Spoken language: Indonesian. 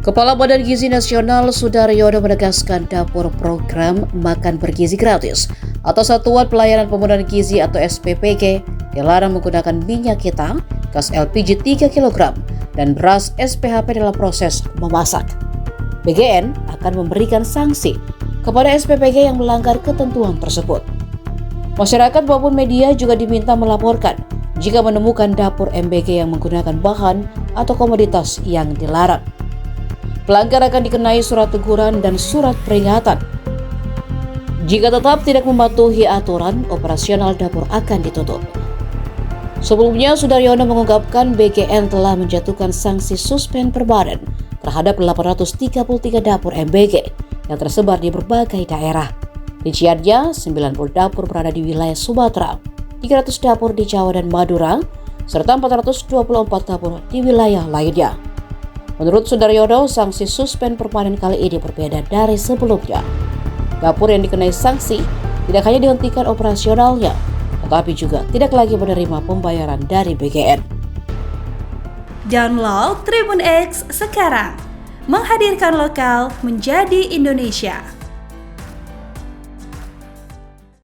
Kepala Badan Gizi Nasional Sudaryono menegaskan dapur program makan bergizi gratis atau Satuan Pelayanan Pemenuhan Gizi atau SPPG dilarang menggunakan minyak kita, gas LPG 3 kg, dan beras SPHP dalam proses memasak. BGN akan memberikan sanksi kepada SPPG yang melanggar ketentuan tersebut. Masyarakat maupun media juga diminta melaporkan jika menemukan dapur MBG yang menggunakan bahan atau komoditas yang dilarang. Pelanggar akan dikenai surat teguran dan surat peringatan. Jika tetap tidak mematuhi aturan, operasional dapur akan ditutup. Sebelumnya, Sudaryono mengungkapkan BGN telah menjatuhkan sanksi suspend per badan terhadap 833 dapur MBG yang tersebar di berbagai daerah. Rinciannya, 90 dapur berada di wilayah Sumatera, 300 dapur di Jawa dan Madura, serta 424 dapur di wilayah lainnya. Menurut Sudaryono, sanksi suspend permanen kali ini berbeda dari sebelumnya. Dapur yang dikenai sanksi tidak hanya dihentikan operasionalnya, tetapi juga tidak lagi menerima pembayaran dari BGN. Download Tribun X sekarang, menghadirkan lokal menjadi Indonesia.